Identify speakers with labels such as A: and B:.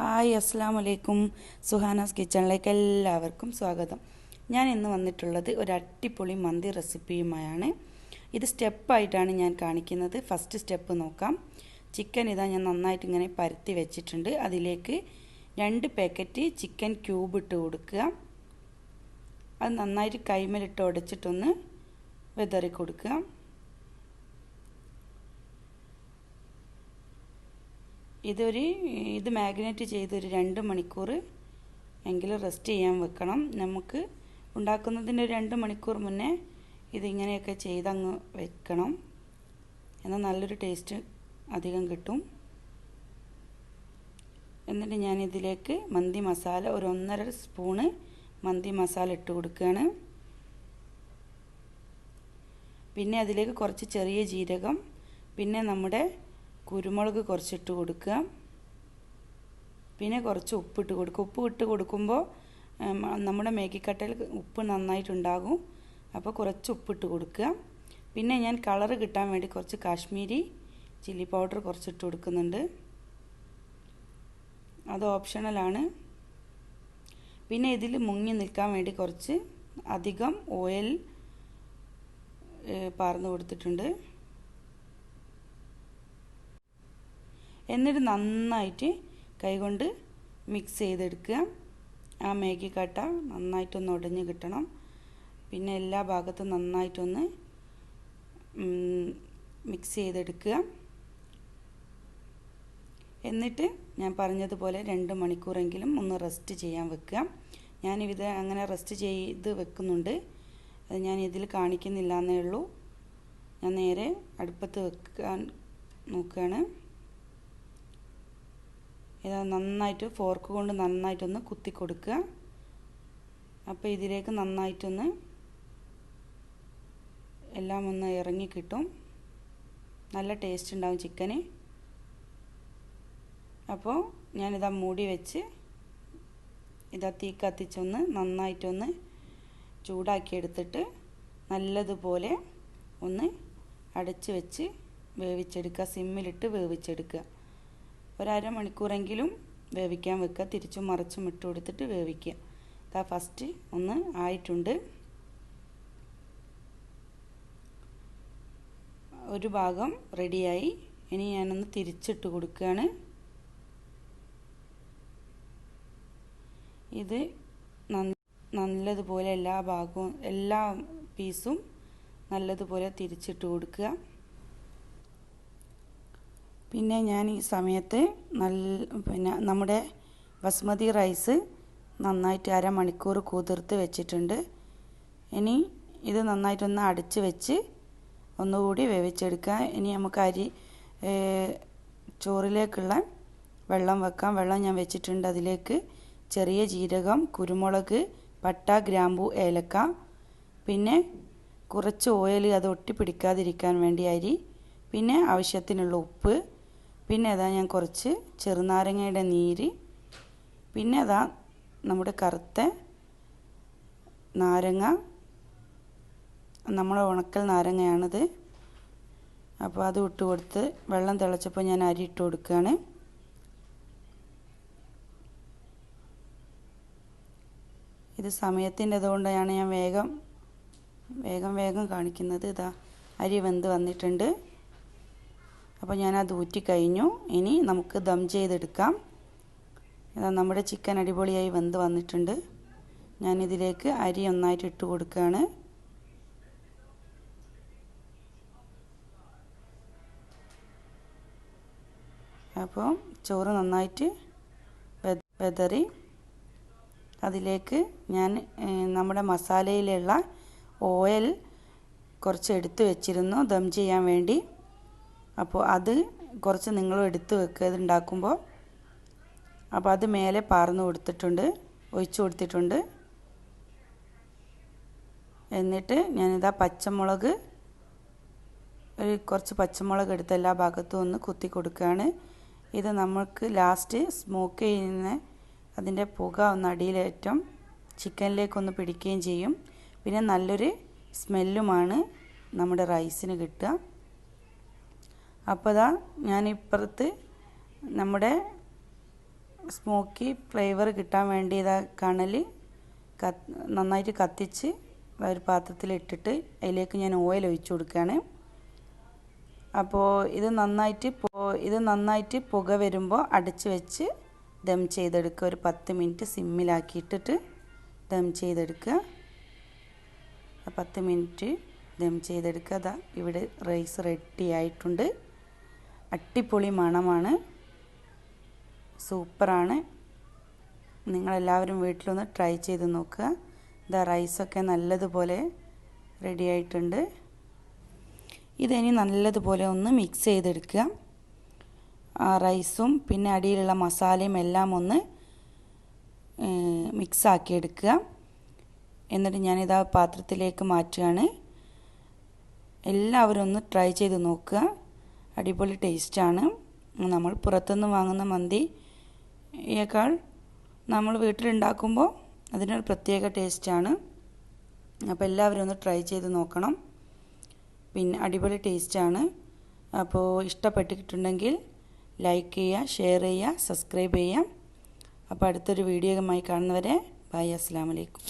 A: Hi അസ്സാം വലൈക്കും. സുഹാനാസ് കിച്ചണിലേക്ക് എല്ലാവർക്കും സ്വാഗതം. ഞാൻ ഇന്ന് വന്നിട്ടുള്ളത് ഒരു അടിപൊളി മന്തി റെസിപ്പിയുമായാണ്. ഇത് സ്റ്റെപ്പായിട്ടാണ് ഞാൻ കാണിക്കുന്നത്. ഫസ്റ്റ് സ്റ്റെപ്പ് നോക്കാം. ചിക്കൻ ഇതാ ഞാൻ നന്നായിട്ട് ഇങ്ങനെ പരത്തി വെച്ചിട്ടുണ്ട്. അതിലേക്ക് 2 പാക്കറ്റ് ചിക്കൻ ക്യൂബ് ഇട്ട് കൊടുക്കുക. അത് നന്നായിട്ട് കൈമേലിട്ട് ഉടച്ചിട്ടൊന്ന് വിതറി കൊടുക്കുക. ഇത് മാഗ്നേറ്റ് ചെയ്ത് ഒരു 2 മണിക്കൂർ എങ്കിലും റെസ്റ്റ് ചെയ്യാൻ വെക്കണം. നമുക്ക് ഉണ്ടാക്കുന്നതിന് ഒരു 2 മണിക്കൂർ മുന്നേ ഇതിങ്ങനെയൊക്കെ ചെയ്തങ്ങ് വെക്കണം. എന്നാൽ നല്ലൊരു ടേസ്റ്റ് അധികം കിട്ടും. എന്നിട്ട് ഞാനിതിലേക്ക് മന്തി മസാല ഒരു 1.5 സ്പൂണ് മന്തി മസാല ഇട്ട് കൊടുക്കുകയാണ്. പിന്നെ അതിലേക്ക് കുറച്ച് ചെറിയ ജീരകം, പിന്നെ നമ്മുടെ കുരുമുളക് കുറച്ചിട്ട് കൊടുക്കുക. പിന്നെ കുറച്ച് ഉപ്പിട്ട് കൊടുക്കുക. ഉപ്പ് ഇട്ട് കൊടുക്കുമ്പോൾ നമ്മുടെ മേഗിക്കട്ടയിൽ ഉപ്പ് നന്നായിട്ടുണ്ടാകും. അപ്പോൾ കുറച്ച് ഉപ്പിട്ട് കൊടുക്കുക. പിന്നെ ഞാൻ കളറ് കിട്ടാൻ വേണ്ടി കുറച്ച് കാശ്മീരി ചില്ലി പൗഡർ കുറച്ചിട്ട് കൊടുക്കുന്നുണ്ട്. അത് ഓപ്ഷണലാണ്. പിന്നെ ഇതിൽ മുങ്ങി നിൽക്കാൻ വേണ്ടി കുറച്ച് അധികം ഓയിൽ പാർന്ന് കൊടുത്തിട്ടുണ്ട്. എന്നിട്ട് നന്നായിട്ട് കൈകൊണ്ട് മിക്സ് ചെയ്തെടുക്കുക. ആ മാഗി കട്ട നന്നായിട്ടൊന്ന് ഉടഞ്ഞ് കിട്ടണം. പിന്നെ എല്ലാ ഭാഗത്തും നന്നായിട്ടൊന്ന് മിക്സ് ചെയ്തെടുക്കുക. എന്നിട്ട് ഞാൻ പറഞ്ഞതുപോലെ 2 മണിക്കൂറെങ്കിലും ഒന്ന് റെസ്റ്റ് ചെയ്യാൻ വെക്കുക. ഞാനിത് അങ്ങനെ റെസ്റ്റ് ചെയ്ത് വെക്കുന്നുണ്ട്. അത് ഞാൻ ഇതിൽ കാണിക്കുന്നില്ല എന്നേ ഉള്ളൂ. ഞാൻ നേരെ അടുപ്പത്ത് വെക്കാൻ നോക്കുകയാണ്. ഇത് നന്നായിട്ട് ഫോർക്ക് കൊണ്ട് നന്നായിട്ടൊന്ന് കുത്തി കൊടുക്കുക. അപ്പോൾ ഇതിലേക്ക് നന്നായിട്ടൊന്ന് എല്ലാം ഒന്ന് ഇറങ്ങി കിട്ടും. നല്ല ടേസ്റ്റ് ഉണ്ടാവും ചിക്കന്. അപ്പോൾ ഞാനിതാ മൂടി വെച്ച് ഇതാ തീ കത്തിച്ചൊന്ന് നന്നായിട്ടൊന്ന് ചൂടാക്കി എടുത്തിട്ട് നല്ലതുപോലെ ഒന്ന് അടച്ച് വെച്ച് വേവിച്ചെടുക്കുക. സിമ്മിലിട്ട് വേവിച്ചെടുക്കുക. ഒരു 1/2 മണിക്കൂറെങ്കിലും വേവിക്കാൻ വെക്കുക. തിരിച്ചും മറിച്ചും ഇട്ട് കൊടുത്തിട്ട് വേവിക്കുക. ഇതാ ഫസ്റ്റ് ഒന്ന് ആയിട്ടുണ്ട്. ഒരു ഭാഗം റെഡിയായി. ഇനി ഞാനൊന്ന് തിരിച്ചിട്ട് കൊടുക്കുകയാണ്. ഇത് നല്ലതുപോലെ എല്ലാ ഭാഗവും എല്ലാ പീസും നല്ലതുപോലെ തിരിച്ചിട്ട് കൊടുക്കുക. പിന്നെ ഞാൻ ഈ സമയത്ത് പിന്നെ നമ്മുടെ ബസ്മതി റൈസ് നന്നായിട്ട് 1/2 മണിക്കൂർ കുതിർത്ത് വെച്ചിട്ടുണ്ട്. ഇനി ഇത് നന്നായിട്ടൊന്ന് അടച്ച് വെച്ച് ഒന്നുകൂടി വേവിച്ചെടുക്കുക. ഇനി നമുക്ക് ചോറിലേക്കുള്ള വെള്ളം വെക്കാം. വെള്ളം ഞാൻ വെച്ചിട്ടുണ്ട്. അതിലേക്ക് ചെറിയ ജീരകം, കുരുമുളക്, പട്ട, ഗ്രാമ്പു, ഏലക്ക, പിന്നെ കുറച്ച് ഓയിൽ, അത് ഒട്ടിപ്പിടിക്കാതിരിക്കാൻ വേണ്ടി അരി, പിന്നെ ആവശ്യത്തിനുള്ള ഉപ്പ്, പിന്നെ അതാ ഞാൻ കുറച്ച് ചെറുനാരങ്ങയുടെ നീര്, പിന്നെ അതാ നമ്മുടെ കറുത്ത നാരങ്ങ, നമ്മുടെ ഉണക്കൽ നാരങ്ങയാണിത്. അപ്പോൾ അത് ഇട്ട് കൊടുത്ത് വെള്ളം തിളച്ചപ്പോൾ ഞാൻ അരി ഇട്ട് കൊടുക്കുകയാണ്. ഇത് സമയത്തിൻ്റെതുകൊണ്ടാണ് ഞാൻ വേഗം കാണിക്കുന്നത്. ഇതാ അരി വെന്ത് വന്നിട്ടുണ്ട്. അപ്പോൾ ഞാനത് ഊറ്റി കഴിഞ്ഞു. ഇനി നമുക്ക് ദം ചെയ്തെടുക്കാം. ഇതാ നമ്മുടെ ചിക്കൻ അടിപൊളിയായി വെന്ത് വന്നിട്ടുണ്ട്. ഞാനിതിലേക്ക് അരി ഒന്നായിട്ട് ഇട്ട് കൊടുക്കുകയാണ്. അപ്പോൾ ചോറ് നന്നായിട്ട് വെതറി അതിലേക്ക് ഞാൻ നമ്മുടെ മസാലയിലുള്ള ഓയിൽ കുറച്ച് എടുത്ത് വെച്ചിരുന്നു ദം ചെയ്യാൻ വേണ്ടി. അപ്പോൾ അത് കുറച്ച് നിങ്ങളും എടുത്ത് വെക്കുക ഇത് ഉണ്ടാക്കുമ്പോൾ. അപ്പോൾ അത് മേലെ പാർന്ന് കൊടുത്തിട്ടുണ്ട്, ഒഴിച്ചു കൊടുത്തിട്ടുണ്ട്. എന്നിട്ട് ഞാനിതാ കുറച്ച് പച്ചമുളക് എടുത്ത് എല്ലാ ഭാഗത്തും ഒന്ന് കുത്തി കൊടുക്കുകയാണ്. ഇത് നമുക്ക് ലാസ്റ്റ് സ്മോക്ക് ചെയ്യുന്ന അതിൻ്റെ പുക ഒന്ന് അടിയിലേറ്റം ചിക്കനിലേക്കൊന്ന് പിടിക്കുകയും ചെയ്യും. പിന്നെ നല്ലൊരു സ്മെല്ലുമാണ് നമ്മുടെ റൈസിന് കിട്ടുക. അപ്പോൾ ഞാൻ ഇപ്പുറത്ത് നമ്മുടെ സ്മോക്കി ഫ്ലേവർ കിട്ടാൻ വേണ്ടി ഇതാ കണൽ നന്നായിട്ട് കത്തിച്ച് ഒരു പാത്രത്തിൽ ഇട്ടിട്ട് അതിലേക്ക് ഞാൻ ഓയിൽ ഒഴിച്ചു കൊടുക്കുകയാണ്. അപ്പോൾ ഇത് നന്നായിട്ട് പുക വരുമ്പോൾ അടച്ച് വെച്ച് ദം ചെയ്തെടുക്കുക. ഒരു 10 മിനിറ്റ് സിമ്മിലാക്കിയിട്ടിട്ട് ദം ചെയ്തെടുക്കുക. 10 മിനിറ്റ് ദം ചെയ്തെടുക്കുക. അതാ ഇവിടെ റൈസ് റെഡി ആയിട്ടുണ്ട്. അടിപൊളി മണമാണ്, സൂപ്പറാണ്. നിങ്ങളെല്ലാവരും വീട്ടിലൊന്ന് ട്രൈ ചെയ്ത് നോക്കുക. ഇതാ റൈസൊക്കെ നല്ലതുപോലെ റെഡി ആയിട്ടുണ്ട്. ഇതിനി നല്ലതുപോലെ ഒന്ന് മിക്സ് ചെയ്തെടുക്കുക. ആ റൈസും പിന്നെ അടിയിലുള്ള മസാലയും എല്ലാം ഒന്ന് മിക്സാക്കി എടുക്കുക. എന്നിട്ട് ഞാനിതാ പാത്രത്തിലേക്ക് മാറ്റുകയാണ്. എല്ലാവരും ഒന്ന് ട്രൈ ചെയ്ത് നോക്കുക. അടിപൊളി ടേസ്റ്റാണ്. നമ്മൾ പുറത്തുനിന്ന് വാങ്ങുന്ന മന്തിയേക്കാൾ നമ്മൾ വീട്ടിലുണ്ടാക്കുമ്പോൾ അതിനൊരു പ്രത്യേക ടേസ്റ്റാണ്. അപ്പോൾ എല്ലാവരും ഒന്ന് ട്രൈ ചെയ്ത് നോക്കണം. പിന്നെ അടിപൊളി ടേസ്റ്റാണ്. അപ്പോൾ ഇഷ്ടപ്പെട്ടിട്ടുണ്ടെങ്കിൽ ലൈക്ക് ചെയ്യുക, ഷെയർ ചെയ്യുക, സബ്സ്ക്രൈബ് ചെയ്യുക. അപ്പോൾ അടുത്തൊരു വീഡിയോയുമായി കാണുന്നവരെ ബൈ, അസ്സലാമു അലൈക്കും.